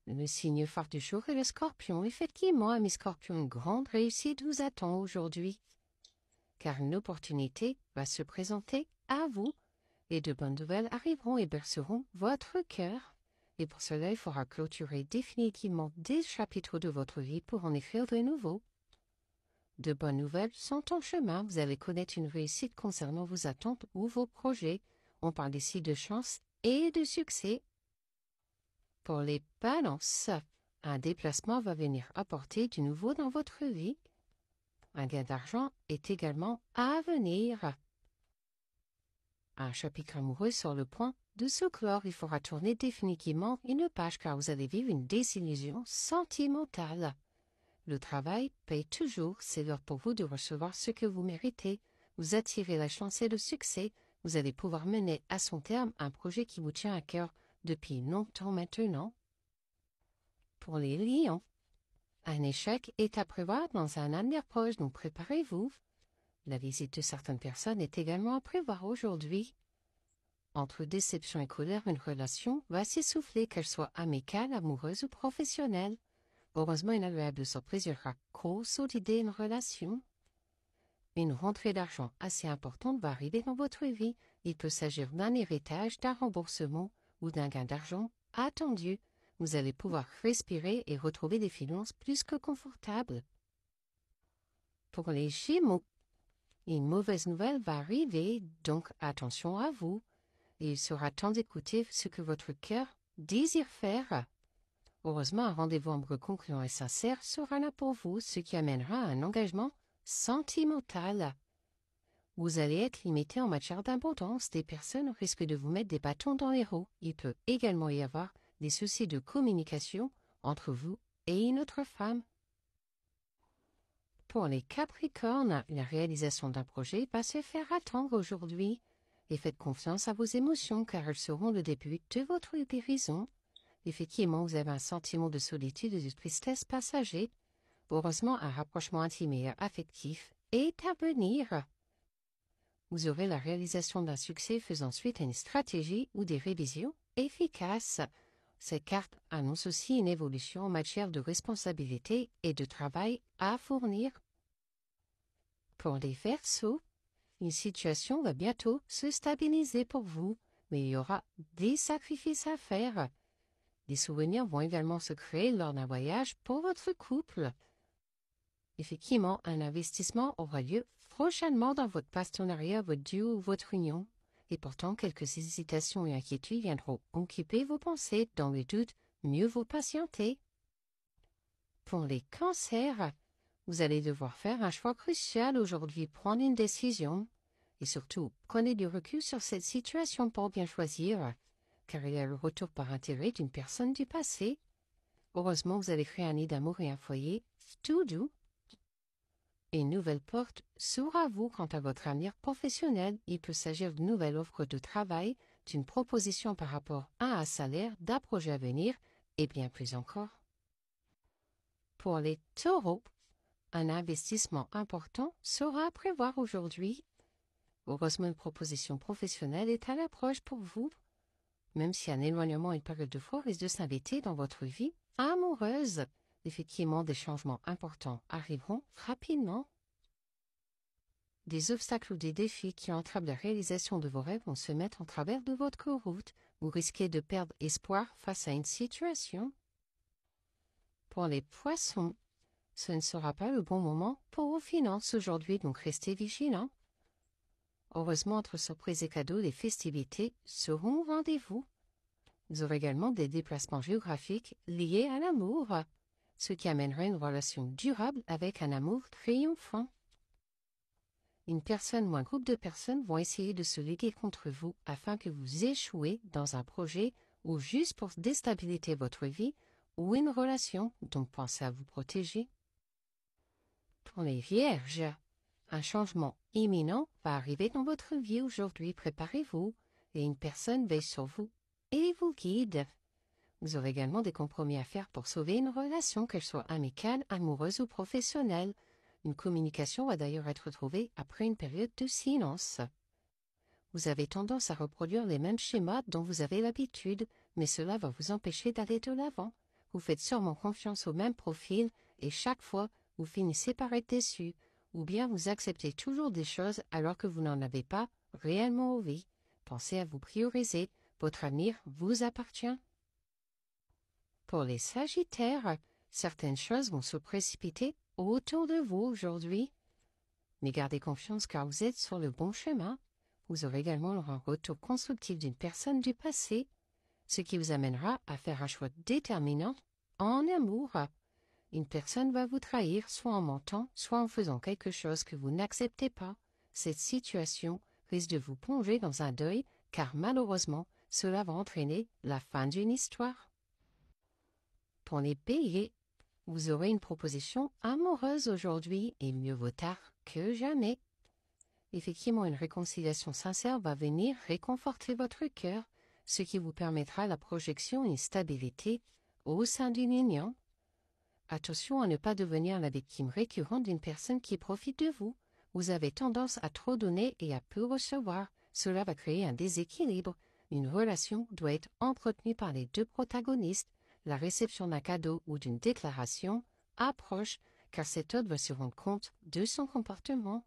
Le signe phare du jour est le Scorpion. Effectivement, amis Scorpions, une grande réussite vous attend aujourd'hui, car une opportunité va se présenter à vous, et de bonnes nouvelles arriveront et berceront votre cœur. Et pour cela, il faudra clôturer définitivement des chapitres de votre vie pour en écrire de nouveaux. De bonnes nouvelles sont en chemin. Vous allez connaître une réussite concernant vos attentes ou vos projets. On parle ici de chance et de succès. Pour les balances, un déplacement va venir apporter du nouveau dans votre vie. Un gain d'argent est également à venir. Un chapitre amoureux sur le point de se clore. Il faudra tourner définitivement une page car vous allez vivre une désillusion sentimentale. Le travail paye toujours. C'est l'heure pour vous de recevoir ce que vous méritez. Vous attirez la chance et le succès. Vous allez pouvoir mener à son terme un projet qui vous tient à cœur depuis longtemps maintenant. Pour les lions, un échec est à prévoir dans un avenir proche, donc préparez-vous. La visite de certaines personnes est également à prévoir aujourd'hui. Entre déception et colère, une relation va s'essouffler, qu'elle soit amicale, amoureuse ou professionnelle. Heureusement, une agréable surprise ira consolider une relation. Une rentrée d'argent assez importante va arriver dans votre vie. Il peut s'agir d'un héritage, d'un remboursement ou d'un gain d'argent attendu. Vous allez pouvoir respirer et retrouver des finances plus que confortables. Pour les Gémeaux, une mauvaise nouvelle va arriver, donc attention à vous. Il sera temps d'écouter ce que votre cœur désire faire. Heureusement, un rendez-vous amoureux concluant et sincère sera là pour vous, ce qui amènera à un engagement sentimental. Vous allez être limité en matière d'abondance. Des personnes risquent de vous mettre des bâtons dans les roues. Il peut également y avoir des soucis de communication entre vous et une autre femme. Pour les Capricornes, la réalisation d'un projet va se faire attendre aujourd'hui. Et faites confiance à vos émotions car elles seront le début de votre guérison. Effectivement, vous avez un sentiment de solitude et de tristesse passager. Heureusement, un rapprochement intime et affectif est à venir. Vous aurez la réalisation d'un succès faisant suite à une stratégie ou des révisions efficaces. Cette carte annonce aussi une évolution en matière de responsabilité et de travail à fournir. Pour les Verseaux, une situation va bientôt se stabiliser pour vous, mais il y aura des sacrifices à faire. Des souvenirs vont également se créer lors d'un voyage pour votre couple. Effectivement, un investissement aura lieu prochainement dans votre partenariat, votre duo ou votre union. Et pourtant, quelques hésitations et inquiétudes viendront occuper vos pensées. Dans le doute, mieux vaut patienter. Pour les cancers, vous allez devoir faire un choix crucial aujourd'hui, prendre une décision. Et surtout, prenez du recul sur cette situation pour bien choisir, car il y a le retour par intérêt d'une personne du passé. Heureusement, vous allez créer un nid d'amour et un foyer tout doux. Une nouvelle porte s'ouvre à vous quant à votre avenir professionnel. Il peut s'agir d'une nouvelle offre de travail, d'une proposition par rapport à un salaire, d'un projet à venir, et bien plus encore. Pour les taureaux, un investissement important sera à prévoir aujourd'hui. Heureusement, une proposition professionnelle est à l'approche pour vous, même si un éloignement et une période de froid risquent de s'inviter dans votre vie amoureuse. Effectivement, des changements importants arriveront rapidement. Des obstacles ou des défis qui entravent la réalisation de vos rêves vont se mettre en travers de votre route. Vous risquez de perdre espoir face à une situation. Pour les poissons, ce ne sera pas le bon moment pour vos finances aujourd'hui, donc restez vigilants. Heureusement, entre surprises et cadeaux, les festivités seront au rendez-vous. Vous aurez également des déplacements géographiques liés à l'amour, ce qui amènera une relation durable avec un amour triomphant. Une personne ou un groupe de personnes vont essayer de se liguer contre vous afin que vous échouez dans un projet ou juste pour déstabiliser votre vie ou une relation, donc pensez à vous protéger. Pour les Vierges, un changement imminent va arriver dans votre vie aujourd'hui, préparez-vous, et une personne veille sur vous et vous guide. Vous aurez également des compromis à faire pour sauver une relation, qu'elle soit amicale, amoureuse ou professionnelle. Une communication va d'ailleurs être trouvée après une période de silence. Vous avez tendance à reproduire les mêmes schémas dont vous avez l'habitude, mais cela va vous empêcher d'aller de l'avant. vous faites sûrement confiance au même profil et chaque fois, vous finissez par être déçu, ou bien vous acceptez toujours des choses alors que vous n'en avez pas réellement envie. Pensez à vous prioriser, votre avenir vous appartient. Pour les Sagittaires, certaines choses vont se précipiter autour de vous aujourd'hui. Mais gardez confiance car vous êtes sur le bon chemin. Vous aurez également un retour constructif d'une personne du passé, ce qui vous amènera à faire un choix déterminant en amour. Une personne va vous trahir soit en mentant, soit en faisant quelque chose que vous n'acceptez pas. Cette situation risque de vous plonger dans un deuil car malheureusement, cela va entraîner la fin d'une histoire. Pour les Béliers, vous aurez une proposition amoureuse aujourd'hui et mieux vaut tard que jamais. Effectivement, une réconciliation sincère va venir réconforter votre cœur, ce qui vous permettra la projection et une stabilité au sein d'une union. Attention à ne pas devenir la victime récurrente d'une personne qui profite de vous. Vous avez tendance à trop donner et à peu recevoir. Cela va créer un déséquilibre. Une relation doit être entretenue par les deux protagonistes. La réception d'un cadeau ou d'une déclaration approche, car cet autre va se rendre compte de son comportement.